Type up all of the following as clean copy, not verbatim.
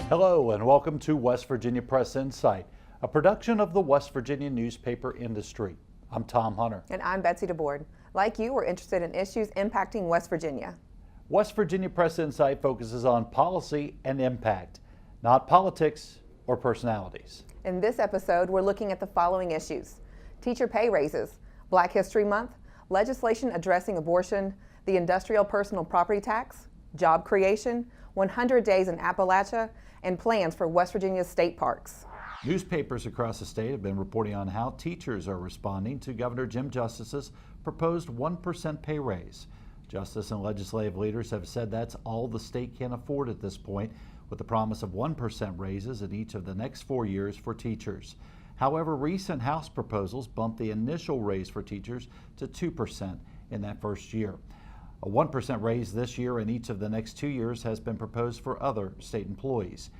Hello and welcome to West Virginia Press InSight, a production of the West Virginia newspaper industry. I'm Tom Hunter. And I'm Betsy DeBoard. Like you, we're interested in issues impacting West Virginia. West Virginia Press InSight focuses on policy and impact, not politics or personalities. In this episode, we're looking at the following issues: teacher pay raises, Black History Month, legislation addressing abortion, the industrial personal property tax, job creation, 100 days in Appalachia, and plans for West Virginia's state parks. Newspapers across the state have been reporting on how teachers are responding to Governor Jim Justice's proposed 1% pay raise. Justice and legislative leaders have said that's all the state can afford at this point, with the promise of 1% raises in each of the next 4 years for teachers. However, recent House proposals bumped the initial raise for teachers to 2% in that first year. A 1% raise this year and each of the next 2 years has been proposed for other state employees.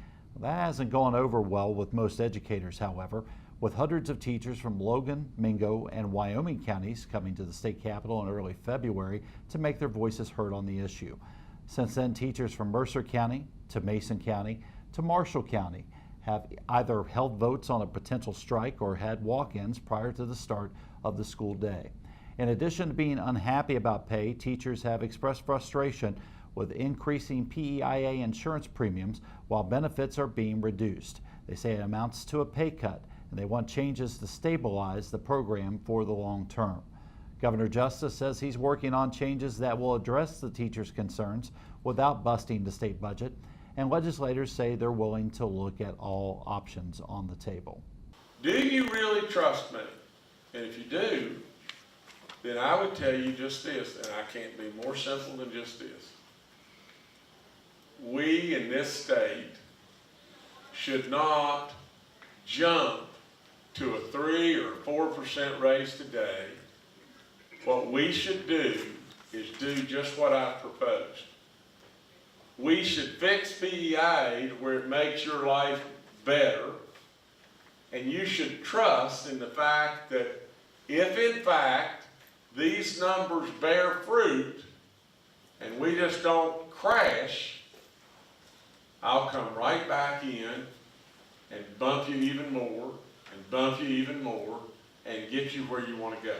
That hasn't gone over well with most educators, however, with hundreds of teachers from Logan, Mingo, and Wyoming counties coming to the state capitol in early February to make their voices heard on the issue. Since then, teachers from Mercer County to Mason County to Marshall County have either held votes on a potential strike or had walk-ins prior to the start of the school day. In addition to being unhappy about pay, teachers have expressed frustration with increasing PEIA insurance premiums while benefits are being reduced. They say it amounts to a pay cut, and they want changes to stabilize the program for the long term. Governor Justice says he's working on changes that will address the teachers' concerns without busting the state budget, and legislators say they're willing to look at all options on the table. Do you really trust me? And if you do, then I would tell you just this, and I can't be more simple than just this. We in this state should not jump to a 3 or 4% raise today. What we should do is do just what I've proposed. We should fix PEI to where it makes your life better, and you should trust in the fact that if in fact these numbers bear fruit and we just don't crash, I'll come right back in and bump you even more and bump you even more and get you where you want to go.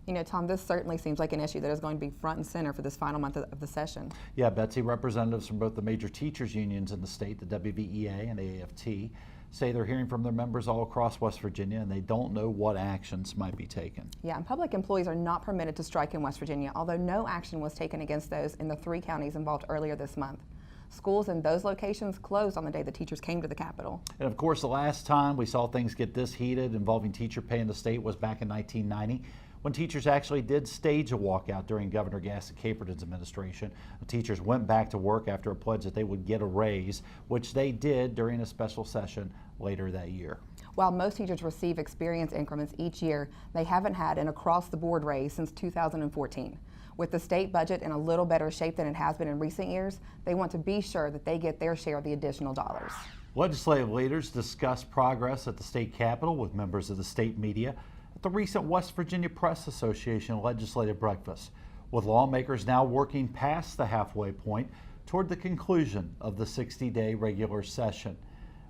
You know, Tom, this certainly seems like an issue that is going to be front and center for this final month of the session. Yeah, Betsy, representatives from both the major teachers unions in the state, the WVEA and AFT, say they're hearing from their members all across West Virginia and they don't know what actions might be taken. Yeah, and public employees are not permitted to strike in West Virginia, although no action was taken against those in the 3 counties involved earlier this month. Schools in those locations closed on the day the teachers came to the Capitol. And of course, the last time we saw things get this heated involving teacher pay in the state was back in 1990. When teachers actually did stage a walkout during Governor Gaston Caperton's administration. The teachers went back to work after a pledge that they would get a raise, which they did during a special session later that year. While most teachers receive experience increments each year, they haven't had an across-the-board raise since 2014. With the state budget in a little better shape than it has been in recent years, they want to be sure that they get their share of the additional dollars. Legislative leaders discussed progress at the state capitol with members of the state media at the recent West Virginia Press Association legislative breakfast, with lawmakers now working past the halfway point toward the conclusion of the 60-day regular session.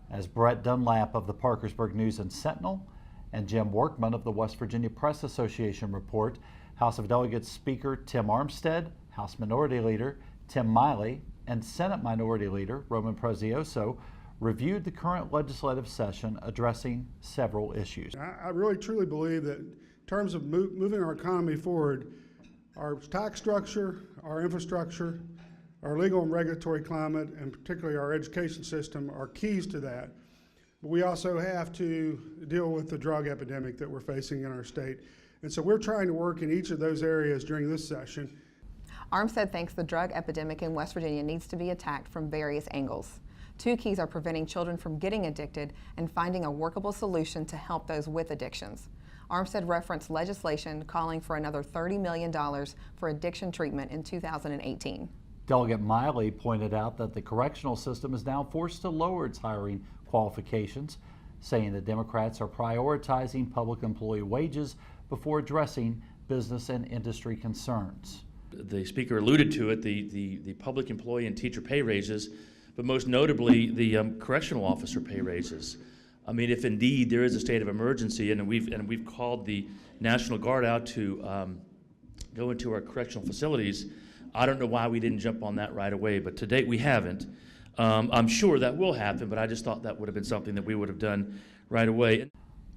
As Brett Dunlap of the Parkersburg News and Sentinel and Jim Workman of the West Virginia Press Association report, House of Delegates Speaker Tim Armstead, House Minority Leader Tim Miley, and Senate Minority Leader Roman Prezioso reviewed the current legislative session addressing several issues. I really truly believe that in terms of moving our economy forward, our tax structure, our infrastructure, our legal and regulatory climate, and particularly our education system are keys to that. But we also have to deal with the drug epidemic that we're facing in our state. And so we're trying to work in each of those areas during this session. Armstead thinks the drug epidemic in West Virginia needs to be attacked from various angles. 2 keys are preventing children from getting addicted and finding a workable solution to help those with addictions. Armstead referenced legislation calling for another $30 million for addiction treatment in 2018. Delegate Miley pointed out that the correctional system is now forced to lower its hiring qualifications, saying the Democrats are prioritizing public employee wages before addressing business and industry concerns. The speaker alluded to it, the public employee and teacher pay raises but most notably the correctional officer pay raises. I mean, if indeed there is a state of emergency, and we've called the National Guard out to go into our correctional facilities, I don't know why we didn't jump on that right away, but to date we haven't. I'm sure that will happen, but I just thought that would have been something that we would have done right away.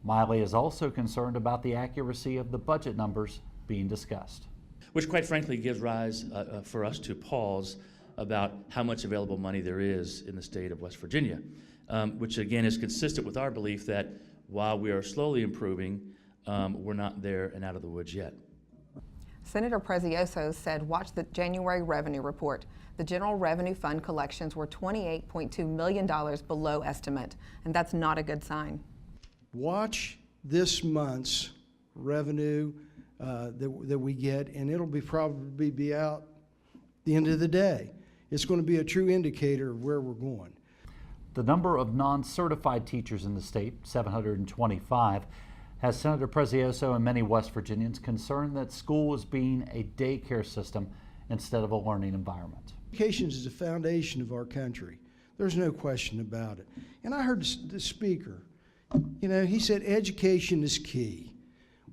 Miley is also concerned about the accuracy of the budget numbers being discussed. Which quite frankly gives rise for us to pause about how much available money there is in the state of West Virginia, which again is consistent with our belief that while we are slowly improving, we're not there and out of the woods yet. Senator Prezioso said, watch the January revenue report. The General Revenue Fund collections were $28.2 million below estimate, and that's not a good sign. Watch this month's revenue that we get, and it'll probably be out the end of the day. It's going to be a true indicator of where we're going. The number of non-certified teachers in the state, 725, has Senator Prezioso and many West Virginians concerned that school is being a daycare system instead of a learning environment. Education is the foundation of our country. There's no question about it. And I heard the speaker, he said education is key.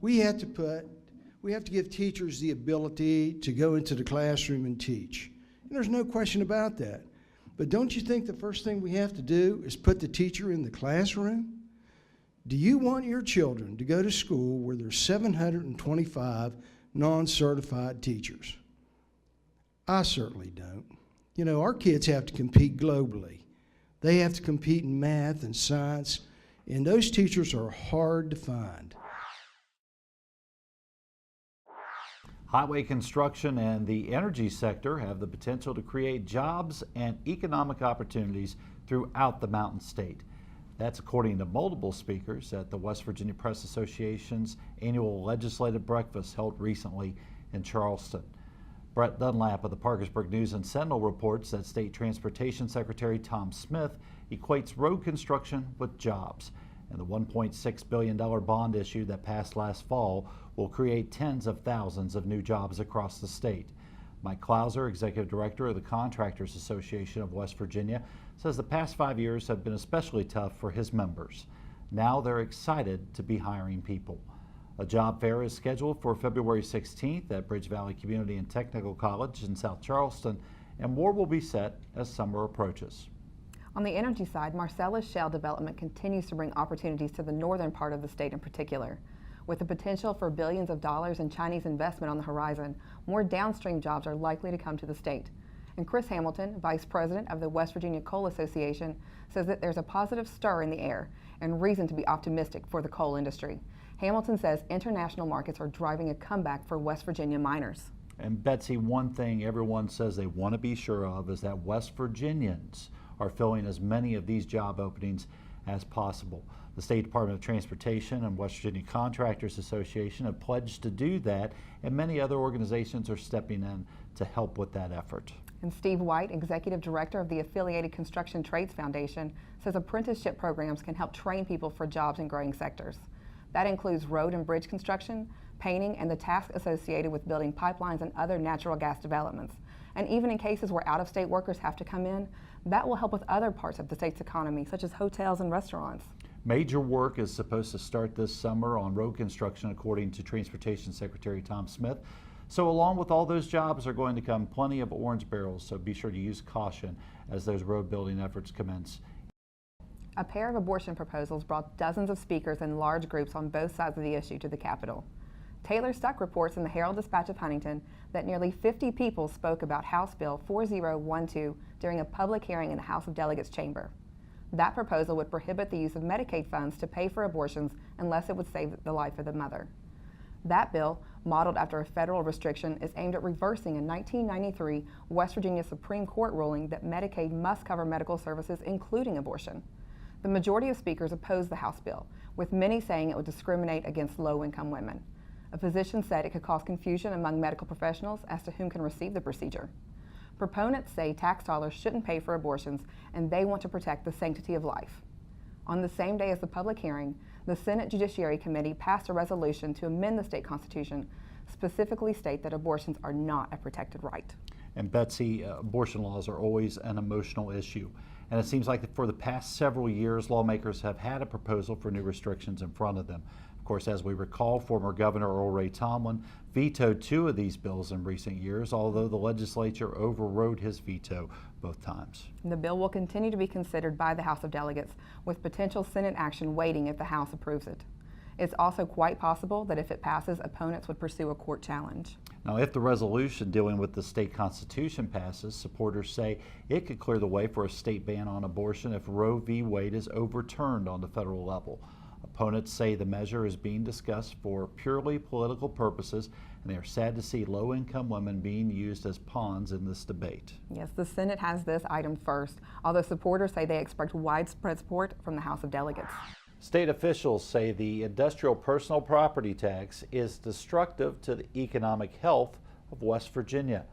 We have to give teachers the ability to go into the classroom and teach. And there's no question about that. But don't you think the first thing we have to do is put the teacher in the classroom? Do you want your children to go to school where there's 725 non-certified teachers? I certainly don't. Our kids have to compete globally. They have to compete in math and science, and those teachers are hard to find. Highway construction and the energy sector have the potential to create jobs and economic opportunities throughout the Mountain State. That's according to multiple speakers at the West Virginia Press Association's annual legislative breakfast held recently in Charleston. Brett Dunlap of the Parkersburg News and Sentinel reports that State Transportation Secretary Tom Smith equates road construction with jobs, and the $1.6 billion bond issue that passed last fall will create tens of thousands of new jobs across the state. Mike Clauser, Executive Director of the Contractors Association of West Virginia, says the past 5 years have been especially tough for his members. Now they're excited to be hiring people. A job fair is scheduled for February 16th at Bridge Valley Community and Technical College in South Charleston, and more will be set as summer approaches. On the energy side, Marcellus Shale development continues to bring opportunities to the northern part of the state in particular. With the potential for billions of dollars in Chinese investment on the horizon, more downstream jobs are likely to come to the state. And Chris Hamilton, Vice President of the West Virginia Coal Association, says that there's a positive stir in the air and reason to be optimistic for the coal industry. Hamilton says international markets are driving a comeback for West Virginia miners. And Betsy, one thing everyone says they want to be sure of is that West Virginians are filling as many of these job openings as possible. The State Department of Transportation and West Virginia Contractors Association have pledged to do that, and many other organizations are stepping in to help with that effort. And Steve White, Executive Director of the Affiliated Construction Trades Foundation, says apprenticeship programs can help train people for jobs in growing sectors. That includes road and bridge construction, painting, and the tasks associated with building pipelines and other natural gas developments. And even in cases where out-of-state workers have to come in, that will help with other parts of the state's economy, such as hotels and restaurants. Major work is supposed to start this summer on road construction, according to Transportation Secretary Tom Smith. So along with all those jobs are going to come plenty of orange barrels, so be sure to use caution as those road building efforts commence. A pair of abortion proposals brought dozens of speakers and large groups on both sides of the issue to the Capitol. Taylor Stuck reports in the Herald-Dispatch of Huntington that nearly 50 people spoke about House Bill 4012 during a public hearing in the House of Delegates chamber. That proposal would prohibit the use of Medicaid funds to pay for abortions unless it would save the life of the mother. That bill, modeled after a federal restriction, is aimed at reversing a 1993 West Virginia Supreme Court ruling that Medicaid must cover medical services, including abortion. The majority of speakers opposed the House bill, with many saying it would discriminate against low-income women. A physician said it could cause confusion among medical professionals as to whom can receive the procedure. Proponents say tax dollars shouldn't pay for abortions, and they want to protect the sanctity of life. On the same day as the public hearing, the Senate Judiciary Committee passed a resolution to amend the state constitution, specifically state that abortions are not a protected right. And Betsy, abortion laws are always an emotional issue. And it seems like for the past several years, lawmakers have had a proposal for new restrictions in front of them. Of course, as we recall, former Governor Earl Ray Tomblin vetoed 2 of these bills in recent years, although the legislature overrode his veto both times. The bill will continue to be considered by the House of Delegates, with potential Senate action waiting if the House approves it. It's also quite possible that if it passes, opponents would pursue a court challenge. Now, if the resolution dealing with the state constitution passes, supporters say it could clear the way for a state ban on abortion if Roe v. Wade is overturned on the federal level. Opponents say the measure is being discussed for purely political purposes, and they are sad to see low-income women being used as pawns in this debate. Yes, the Senate has this item first, although supporters say they expect widespread support from the House of Delegates. State officials say the industrial personal property tax is destructive to the economic health of West Virginia.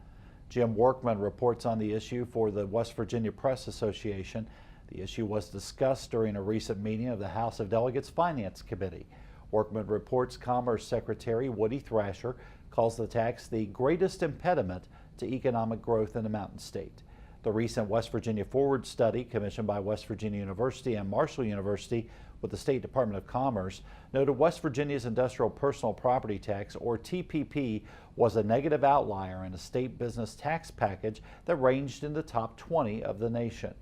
Jim Workman reports on the issue for the West Virginia Press Association. The issue was discussed during a recent meeting of the House of Delegates Finance Committee. Workman reports Commerce Secretary Woody Thrasher calls the tax the greatest impediment to economic growth in the Mountain State. The recent West Virginia Forward study commissioned by West Virginia University and Marshall University with the State Department of Commerce noted West Virginia's industrial personal property tax, or TPP, was a negative outlier in a state business tax package that ranged in the top 20 of the nation.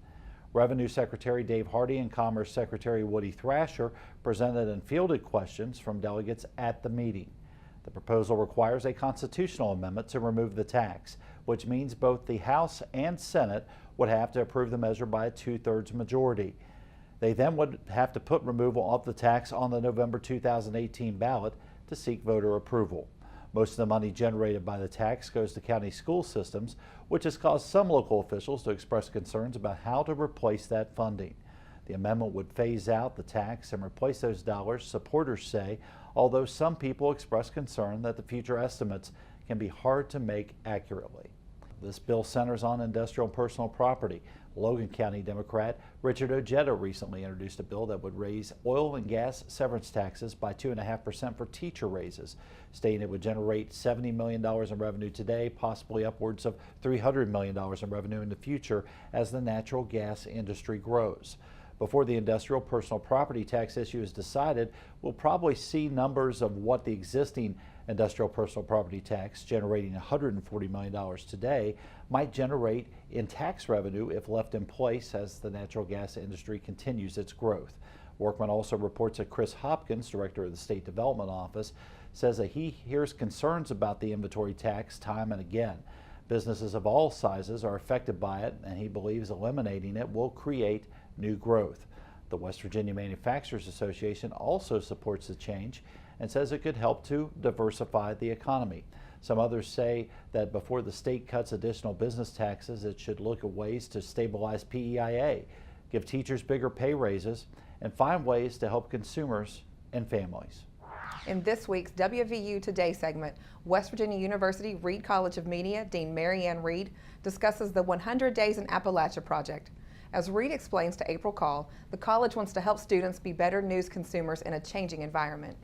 Revenue Secretary Dave Hardy and Commerce Secretary Woody Thrasher presented and fielded questions from delegates at the meeting. The proposal requires a constitutional amendment to remove the tax, which means both the House and Senate would have to approve the measure by a 2/3 majority. They then would have to put removal of the tax on the November 2018 ballot to seek voter approval. Most of the money generated by the tax goes to county school systems, which has caused some local officials to express concerns about how to replace that funding. The amendment would phase out the tax and replace those dollars, supporters say, although some people express concern that the future estimates can be hard to make accurately. This bill centers on industrial and personal property. Logan County Democrat Richard Ojeda recently introduced a bill that would raise oil and gas severance taxes by 2.5% for teacher raises, stating it would generate $70 million in revenue today, possibly upwards of $300 million in revenue in the future as the natural gas industry grows. Before the industrial personal property tax issue is decided, we'll probably see numbers of what the existing industrial personal property tax, generating $140 million today, might generate in tax revenue if left in place as the natural gas industry continues its growth. Workman also reports that Chris Hopkins, director of the State Development Office, says that he hears concerns about the inventory tax time and again. Businesses of all sizes are affected by it, and he believes eliminating it will create new growth. The West Virginia Manufacturers Association also supports the change and says it could help to diversify the economy. Some others say that before the state cuts additional business taxes, it should look at ways to stabilize PEIA, give teachers bigger pay raises, and find ways to help consumers and families. In this week's WVU Today segment, West Virginia University Reed College of Media Dean Mary Ann Reed discusses the 100 Days in Appalachia project. As Reed explains to April Call, the college wants to help students be better news consumers in a changing environment.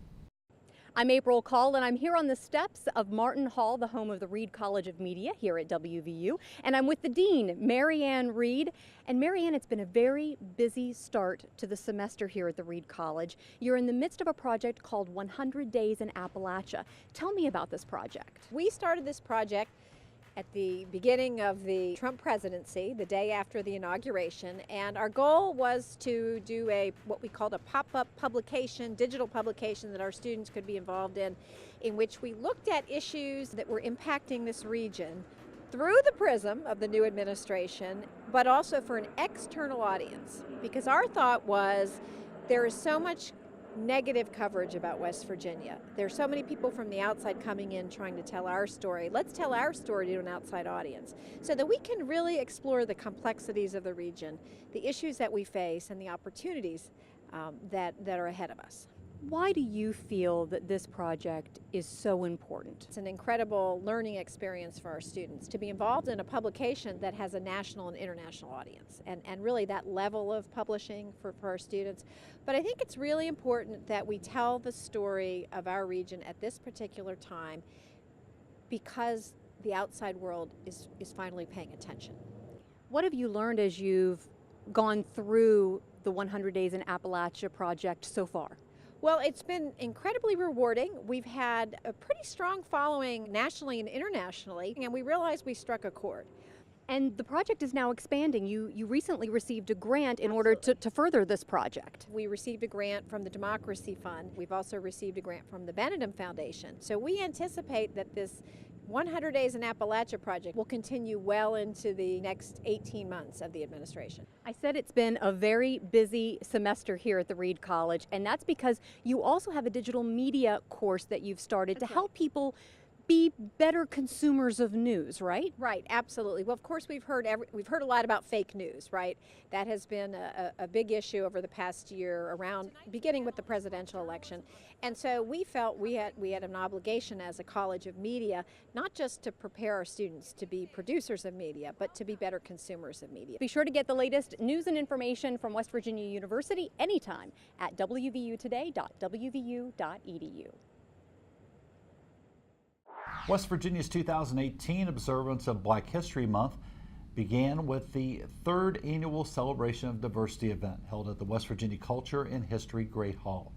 I'm April Call, and I'm here on the steps of Martin Hall, the home of the Reed College of Media here at WVU. And I'm with the Dean, Mary Ann Reed. And Mary Ann, it's been a very busy start to the semester here at the Reed College. You're in the midst of a project called 100 Days in Appalachia. Tell me about this project. We started this project at the beginning of the Trump presidency, the day after the inauguration, and our goal was to do what we called a pop-up publication, digital publication that our students could be involved in which we looked at issues that were impacting this region through the prism of the new administration, but also for an external audience. Because our thought was there is so much negative coverage about West Virginia. There's so many people from the outside coming in trying to tell our story. Let's tell our story to an outside audience so that we can really explore the complexities of the region, the issues that we face, and the opportunities that are ahead of us. Why do you feel that this project is so important? It's an incredible learning experience for our students to be involved in a publication that has a national and international audience, and really that level of publishing for our students. But I think it's really important that we tell the story of our region at this particular time because the outside world is finally paying attention. What have you learned as you've gone through the 100 Days in Appalachia project so far? Well, it's been incredibly rewarding. We've had a pretty strong following nationally and internationally, and we realized we struck a chord. And the project is now expanding. You recently received a grant in order to further this project. We received a grant from the Democracy Fund. We've also received a grant from the Benedum Foundation. So we anticipate that this 100 Days in Appalachia project will continue well into the next 18 months of the administration. I said it's been a very busy semester here at the Reed College, and that's because you also have a digital media course that you've started to help people be better consumers of news, right? Right, absolutely. Well, of course, we've heard a lot about fake news, right? That has been a big issue over the past year, around beginning with the presidential election, and so we felt we had an obligation as a College of Media, not just to prepare our students to be producers of media, but to be better consumers of media. Be sure to get the latest news and information from West Virginia University anytime at wvutoday.wvu.edu. West Virginia's 2018 observance of Black History Month began with the third annual Celebration of Diversity event held at the West Virginia Culture and History Great Hall.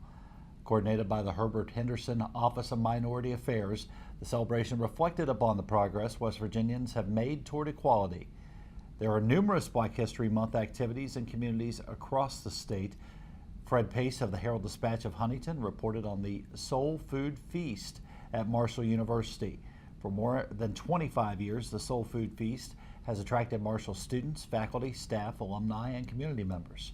Coordinated by the Herbert Henderson Office of Minority Affairs, the celebration reflected upon the progress West Virginians have made toward equality. There are numerous Black History Month activities in communities across the state. Fred Pace of the Herald-Dispatch of Huntington reported on the Soul Food Feast at Marshall University. For more than 25 years, the Soul Food Feast has attracted Marshall students, faculty, staff, alumni, and community members.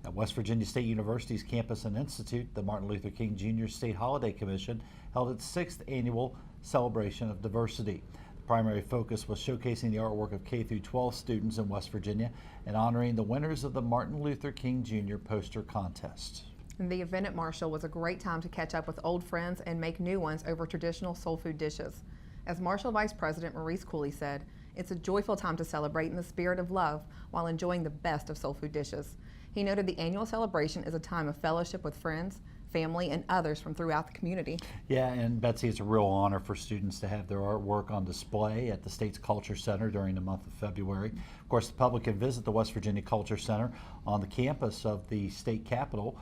At West Virginia State University's Campus and Institute, the Martin Luther King Jr. State Holiday Commission held its 6th annual Celebration of Diversity. The primary focus was showcasing the artwork of K-12 students in West Virginia and honoring the winners of the Martin Luther King Jr. poster contest. The event at Marshall was a great time to catch up with old friends and make new ones over traditional soul food dishes. As Marshall Vice President Maurice Cooley said, it's a joyful time to celebrate in the spirit of love while enjoying the best of soul food dishes. He noted the annual celebration is a time of fellowship with friends, family, and others from throughout the community. Yeah, and Betsy, it's a real honor for students to have their artwork on display at the state's Culture Center during the month of February. Of course, the public can visit the West Virginia Culture Center on the campus of the state capitol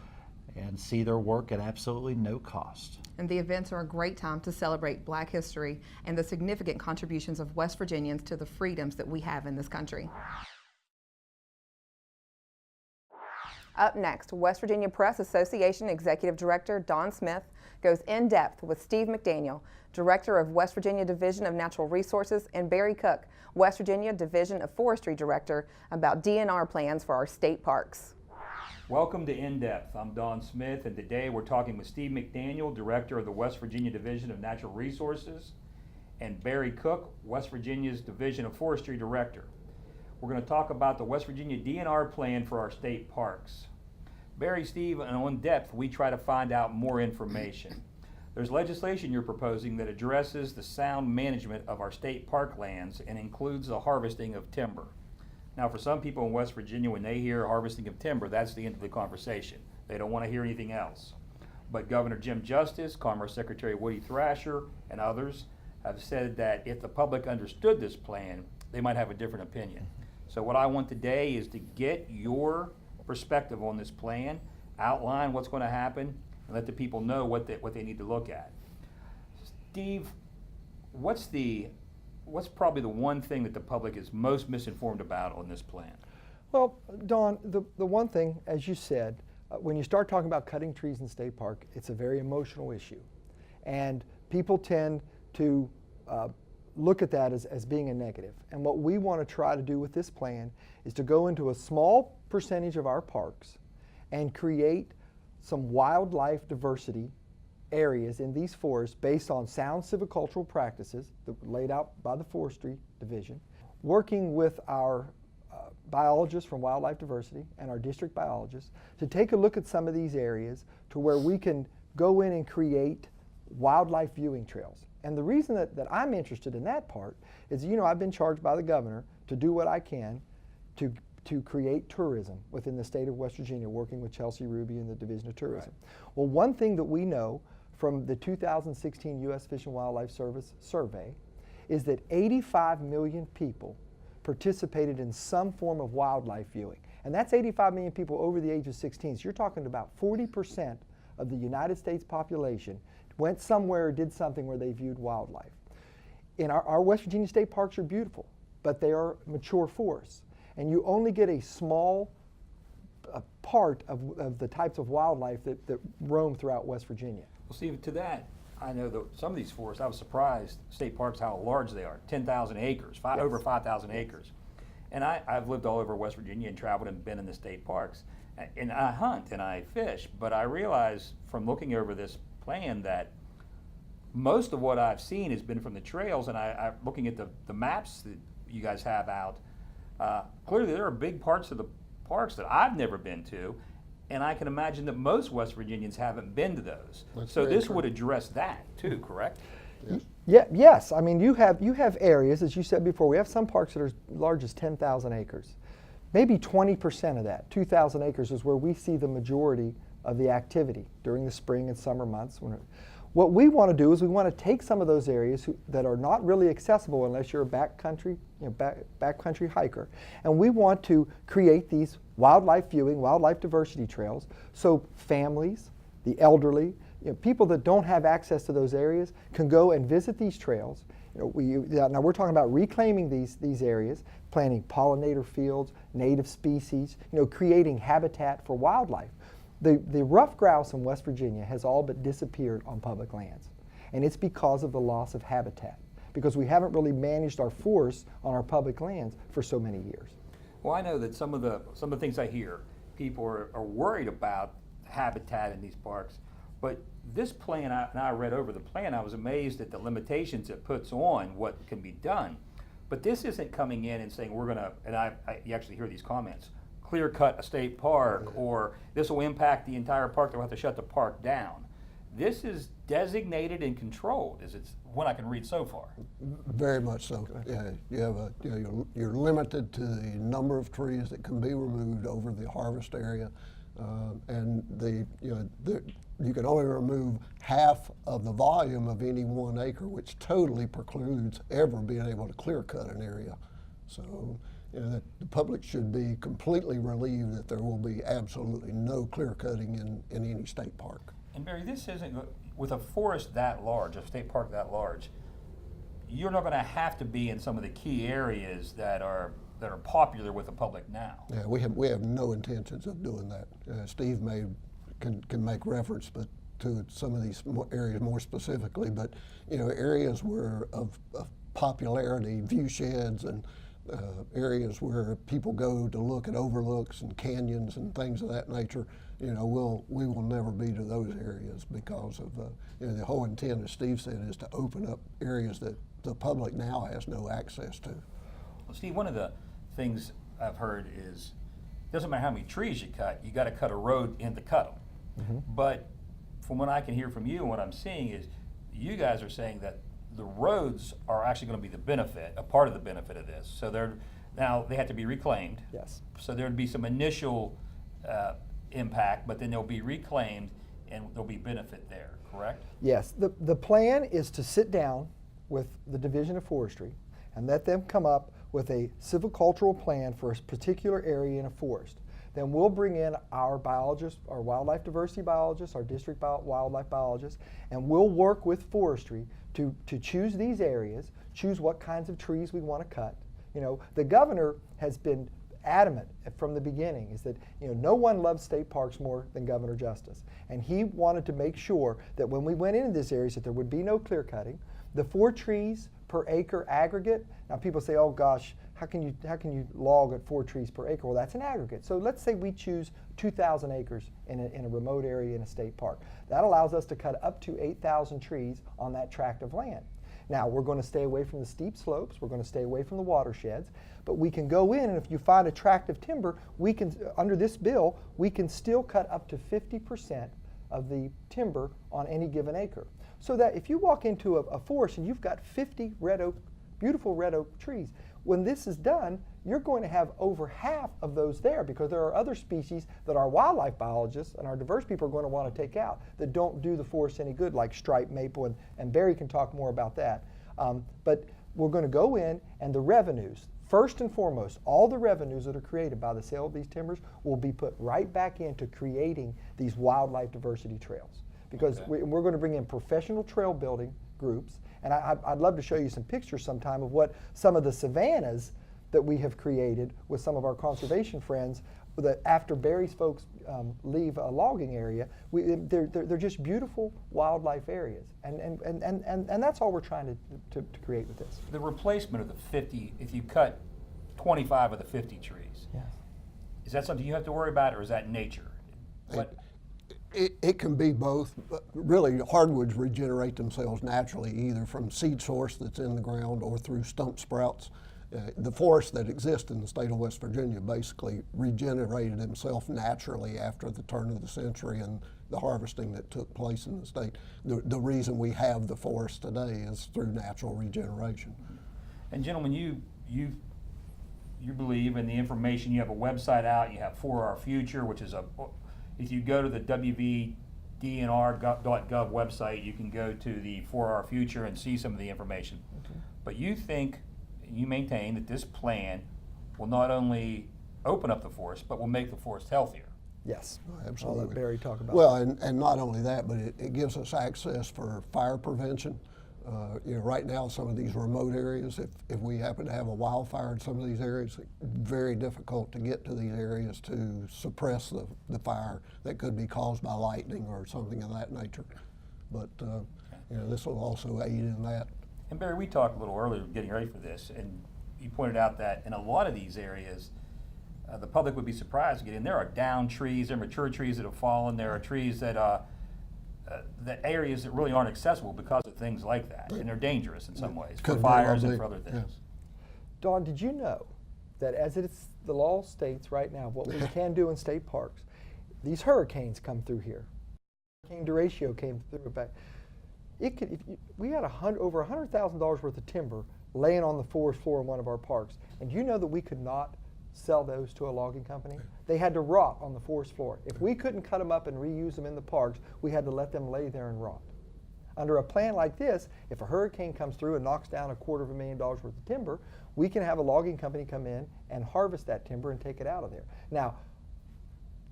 and see their work at absolutely no cost. And the events are a great time to celebrate Black history and the significant contributions of West Virginians to the freedoms that we have in this country. Up next, West Virginia Press Association Executive Director Don Smith goes in depth with Steve McDaniel, Director of West Virginia Division of Natural Resources, and Barry Cook, West Virginia Division of Forestry Director, about DNR plans for our state parks. Welcome to InDepth. I'm Don Smith, and today we're talking with Steve McDaniel, Director of the West Virginia Division of Natural Resources, and Barry Cook, West Virginia's Division of Forestry Director. We're going to talk about the West Virginia DNR plan for our state parks. Barry, Steve, and on depth, we try to find out more information. There's legislation you're proposing that addresses the sound management of our state park lands and includes the harvesting of timber. Now, for some people in West Virginia, when they hear harvesting of timber, that's the end of the conversation. They don't want to hear anything else. But Governor Jim Justice, Commerce Secretary Woody Thrasher, and others have said that if the public understood this plan, they might have a different opinion. So what I want today is to get your perspective on this plan, outline what's going to happen, and let the people know what they need to look at. Steve, what's probably the one thing that the public is most misinformed about on this plan? Well, Don, the one thing, as you said, when you start talking about cutting trees in state park, it's a very emotional issue. And people tend to look at that as being a negative. And what we want to try to do with this plan is to go into a small percentage of our parks and create some wildlife diversity areas in these forests based on sound silvicultural practices laid out by the Forestry Division, working with our biologists from Wildlife Diversity and our district biologists to take a look at some of these areas to where we can go in and create wildlife viewing trails. And the reason that I'm interested in that part is, you know, I've been charged by the governor to do what I can to create tourism within the state of West Virginia, working with Chelsea Ruby and the Division of Tourism. Right. Well, one thing that we know from the 2016 U.S. Fish and Wildlife Service survey is that 85 million people participated in some form of wildlife viewing. And that's 85 million people over the age of 16. So you're talking about 40% of the United States population went somewhere or did something where they viewed wildlife. In our West Virginia state parks are beautiful, but they are mature forests. And you only get a small part of the types of wildlife that roam throughout West Virginia. Well, Steve, to that, I know that some of these forests, I was surprised, state parks, how large they are, 10,000 acres, Yes. over 5,000 acres. And I've lived all over West Virginia and traveled and been in the state parks. And I hunt and I fish, but I realize from looking over this plan that most of what I've seen has been from the trails, and I'm looking at the maps that you guys have out. Clearly there are big parts of the parks that I've never been to, and I can imagine that most West Virginians haven't been to those. That's So very this true. would address that too, correct? Yes. Yeah, yes, I mean you have areas, as you said before, we have some parks that are as large as 10,000 acres. Maybe 20% of that, 2,000 acres, is where we see the majority of the activity during the spring and summer months. What we want to do is we want to take some of those areas that are not really accessible unless you're a backcountry hiker, and we want to create these wildlife viewing, wildlife diversity trails, so families, the elderly, people that don't have access to those areas can go and visit these trails. Now we're talking about reclaiming these areas, planting pollinator fields, native species, creating habitat for wildlife. The rough grouse in West Virginia has all but disappeared on public lands, and it's because of the loss of habitat, because we haven't really managed our forests on our public lands for so many years. Well, I know that some of the things I hear, people are worried about habitat in these parks, but this plan, and I read over the plan, I was amazed at the limitations it puts on what can be done. But this isn't coming in and saying we're gonna, and you actually hear these comments, clear cut a state park, or this will impact the entire park, they'll have to shut the park down. This is designated and controlled, is it what I can read so far? Very much so. Yeah, you have you're limited to the number of trees that can be removed over the harvest area, and you can only remove half of the volume of any 1 acre, which totally precludes ever being able to clear cut an area. So the public should be completely relieved that there will be absolutely no clear cutting in any state park. And Barry, this isn't, with a forest that large, a state park that large, you're not gonna have to be in some of the key areas that are popular with the public now. Yeah, we have no intentions of doing that. Steve can make reference, but to some of these areas more specifically, but areas where of popularity, view sheds, and areas where people go to look at overlooks and canyons and things of that nature, we will never be to those areas because of the whole intent, as Steve said, is to open up areas that the public now has no access to. Well, Steve, one of the things I've heard is, doesn't matter how many trees you got to cut a road in to cut them. Mm-hmm. But from what I can hear from you and what I'm seeing is, you guys are saying that the roads are actually going to be the benefit, a part of the benefit of this. So now they have to be reclaimed. Yes. So there'd be some initial impact, but then they'll be reclaimed and there'll be benefit there, correct? Yes. The plan is to sit down with the Division of Forestry and let them come up with a silvicultural plan for a particular area in a forest. Then we'll bring in our biologists, our wildlife diversity biologists, our district wildlife biologists, and we'll work with forestry to choose these areas, choose what kinds of trees we want to cut. The governor has been adamant from the beginning is that no one loves state parks more than Governor Justice, and he wanted to make sure that when we went into these areas that there would be no clear cutting. The 4 trees per acre aggregate. Now people say, oh gosh, how can you log at 4 trees per acre? Well, that's an aggregate. So let's say we choose 2,000 acres in a remote area in a state park. That allows us to cut up to 8,000 trees on that tract of land. Now we're going to stay away from the steep slopes. We're going to stay away from the watersheds. But we can go in, and if you find a tract of timber, we can, under this bill, we can still cut up to 50% of the timber on any given acre. So that if you walk into a forest and you've got 50 beautiful red oak trees, when this is done, you're going to have over half of those there, because there are other species that our wildlife biologists and our diverse people are going to want to take out that don't do the forest any good, like striped maple, and Barry can talk more about that. But we're going to go in, and the revenues, first and foremost, all the revenues that are created by the sale of these timbers will be put right back into creating these wildlife diversity trails. Because we're going to bring in professional trail building groups, and I'd love to show you some pictures sometime of what some of the savannas that we have created with some of our conservation friends, that after Barry's folks leave a logging area, they're just beautiful wildlife areas, and that's all we're trying to create with this. The replacement of the 50, if you cut 25 of the 50 trees, Yes. is that something you have to worry about, or is that nature? What, It can be both. But really, hardwoods regenerate themselves naturally, either from seed source that's in the ground or through stump sprouts. The forests that exist in the state of West Virginia basically regenerated themselves naturally after the turn of the century and the harvesting that took place in the state. The reason we have the forest today is through natural regeneration. and gentlemen, you believe in the information. You have a website out. You have For Our Future, which is if you go to the WVDNR.gov website, you can go to the For Our Future and see some of the information. Okay. But you maintain that this plan will not only open up the forest, but will make the forest healthier. Yes. Absolutely. I'll let Barry talk about Well, that. and not only that, but it gives us access for fire prevention. Right now, some of these remote areas, if we happen to have a wildfire in some of these areas, it's very difficult to get to these areas to suppress the fire that could be caused by lightning or something of that nature. But this will also aid in that. And Barry, we talked a little earlier getting ready for this, and you pointed out that in a lot of these areas, the public would be surprised to get in. There are down trees, there are mature trees that have fallen, there are trees that areas that really aren't accessible because of things like that, and they're dangerous in some ways, for fires and for other things. Yes. Dawn, did you know that as it's the law states right now, what we can do in state parks, these hurricanes come through here. Hurricane Derecho came through back. We had over $100,000 worth of timber laying on the forest floor in one of our parks, and you know that we could not sell those to a logging company? They had to rot on the forest floor. If we couldn't cut them up and reuse them in the parks, we had to let them lay there and rot. Under a plan like this, if a hurricane comes through and knocks down $250,000 worth of timber, we can have a logging company come in and harvest that timber and take it out of there. Now,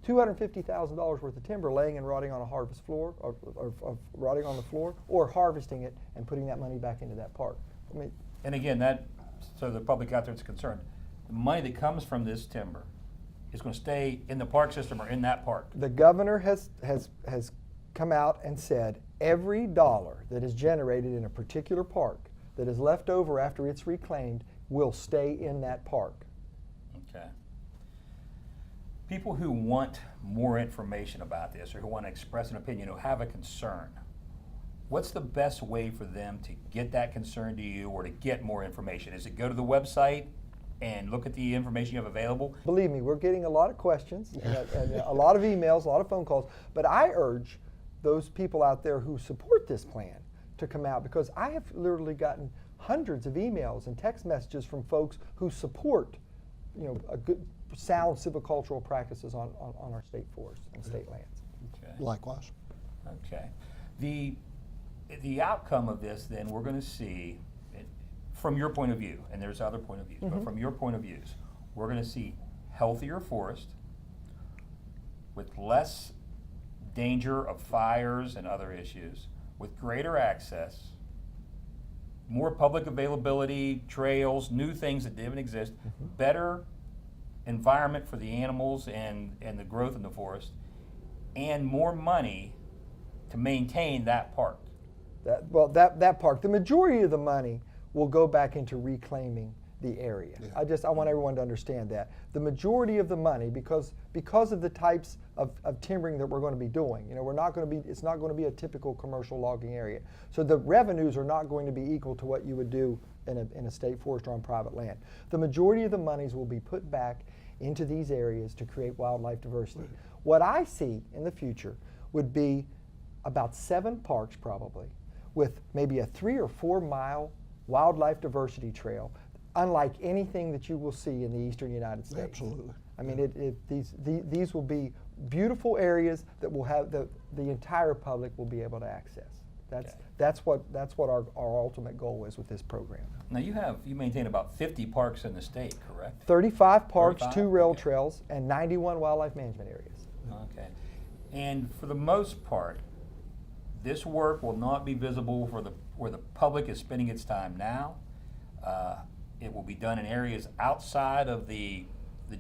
$250,000 worth of timber laying and rotting on a harvest floor, or rotting on the floor, or harvesting it and putting that money back into that park. I mean, And again, so the public out there is concerned, the money that comes from this timber is going to stay in the park system or in that park. the governor has come out and said every dollar that is generated in a particular park that is left over after it's reclaimed will stay in that park. Okay. People who want more information about this, or who want to express an opinion, who have a concern, what's the best way for them to get that concern to you or to get more information? Is it go to the website and look at the information you have available? Believe me, we're getting a lot of questions and a lot of emails, a lot of phone calls, but I urge those people out there who support this plan to come out, because I have literally gotten hundreds of emails and text messages from folks who support, a good, sound silvicultural practices on our state forests and state lands. Okay. Likewise. Okay. The outcome of this, then, we're going to see, from your point of view, and there's other point of views, but from your point of views, we're going to see healthier forest with less danger of fires and other issues, with greater access, more public availability, trails, new things that didn't exist, better environment for the animals and the growth in the forest, and more money to maintain that park. That park, the majority of the money will go back into reclaiming the area. Yeah. I want everyone to understand that. The majority of the money, because of the types of timbering that we're going to be doing, it's not going to be a typical commercial logging area. So the revenues are not going to be equal to what you would do in a state forest or on private land. The majority of the monies will be put back into these areas to create wildlife diversity. What I see in the future would be about 7 parks probably, with maybe a 3 or 4 mile wildlife diversity trail, unlike anything that you will see in the eastern United States. Absolutely. I mean, these will be beautiful areas that will have the entire public will be able to access. That's what our ultimate goal is with this program. Now you maintain about 50 parks in the state, correct? 35 parks, 35? 2 rail Okay. trails, and 91 wildlife management areas. Okay. And for the most part, this work will not be visible for where the public is spending its time now. It will be done in areas outside of the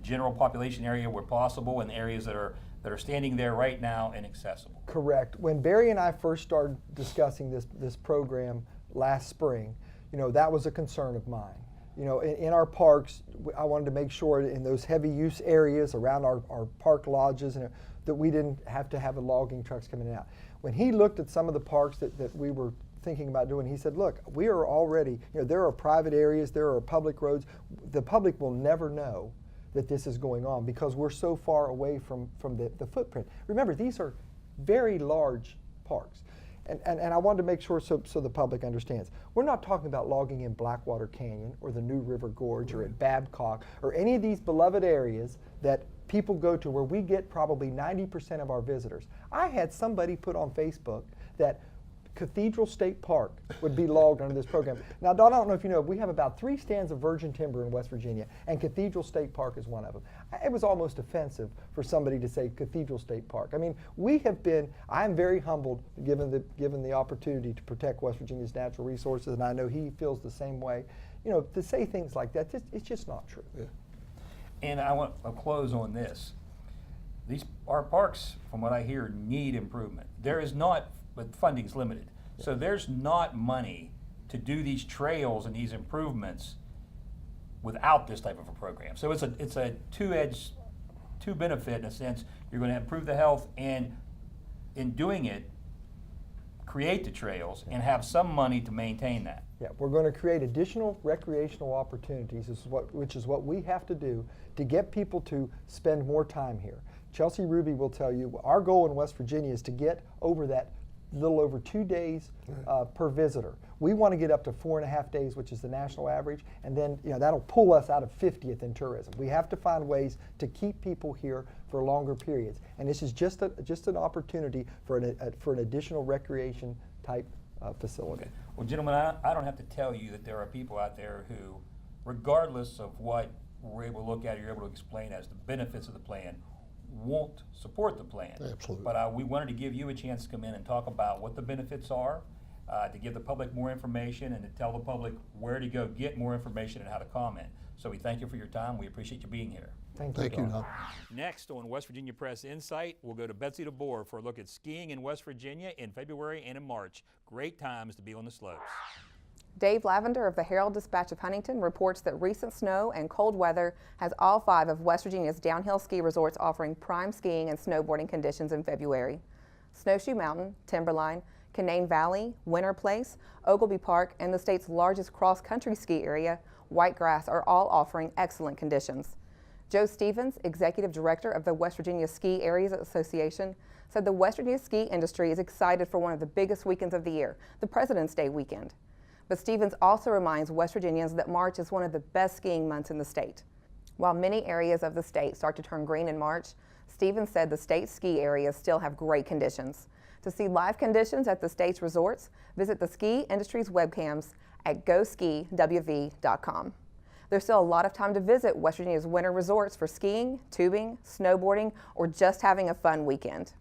general population area where possible, and areas that are standing there right now inaccessible. Correct. When Barry and I first started discussing this program last spring, that was a concern of mine. In our parks, I wanted to make sure in those heavy use areas around our park lodges that we didn't have to have the logging trucks coming in and out. When he looked at some of the parks that we were thinking about doing, he said, look, we are already, there are private areas, there are public roads. The public will never know that this is going on because we're so far away from the footprint. Remember, these are very large parks. And I wanted to make sure so the public understands. We're not talking about logging in Blackwater Canyon or the New River Gorge or at Babcock or any of these beloved areas that people go to where we get probably 90% of our visitors. I had somebody put on Facebook that Cathedral State Park would be logged under this program. Now, Don, I don't know if you know, we have about 3 stands of virgin timber in West Virginia, and Cathedral State Park is one of them. It was almost offensive for somebody to say Cathedral State Park. I mean, I'm very humbled given the opportunity to protect West Virginia's natural resources, and I know he feels the same way. To say things like that, it's just not true. Yeah. And I'll close on this. Our parks, from what I hear, need improvement. There is not, but funding's limited. So there's not money to do these trails and these improvements without this type of a program. So it's a two benefit in a sense. You're going to improve the health, and in doing it, create the trails and have some money to maintain that. Yeah, we're going to create additional recreational opportunities, which is what we have to do to get people to spend more time here. Chelsea Ruby will tell you our goal in West Virginia is to get over that little over 2 days per visitor. We want to get up to 4.5 days, which is the national average, and then that'll pull us out of 50th in tourism. We have to find ways to keep people here for longer periods, and this is just an opportunity for an additional recreation type facility. Okay. Well, gentlemen, I don't have to tell you that there are people out there who, regardless of what we're able to look at or you're able to explain as the benefits of the plan, won't support the plan. Absolutely. But we wanted to give you a chance to come in and talk about what the benefits are, to give the public more information, and to tell the public where to go get more information and how to comment. So we thank you for your time. We appreciate you being here. Thank you, Thank you, Don. Next on West Virginia Press InSight, we'll go to Betsy DeBoer for a look at skiing in West Virginia in February and in March. Great times to be on the slopes. Dave Lavender of the Herald-Dispatch of Huntington reports that recent snow and cold weather has all 5 of West Virginia's downhill ski resorts offering prime skiing and snowboarding conditions in February. Snowshoe Mountain, Timberline, Canaan Valley, Winter Place, Oglebay Park, and the state's largest cross-country ski area, Whitegrass, are all offering excellent conditions. Joe Stevens, Executive Director of the West Virginia Ski Areas Association, said the West Virginia ski industry is excited for one of the biggest weekends of the year, the President's Day weekend. But Stevens also reminds West Virginians that March is one of the best skiing months in the state. While many areas of the state start to turn green in March, Stevens said the state's ski areas still have great conditions. To see live conditions at the state's resorts, visit the ski industry's webcams at goskiwv.com. There's still a lot of time to visit West Virginia's winter resorts for skiing, tubing, snowboarding, or just having a fun weekend.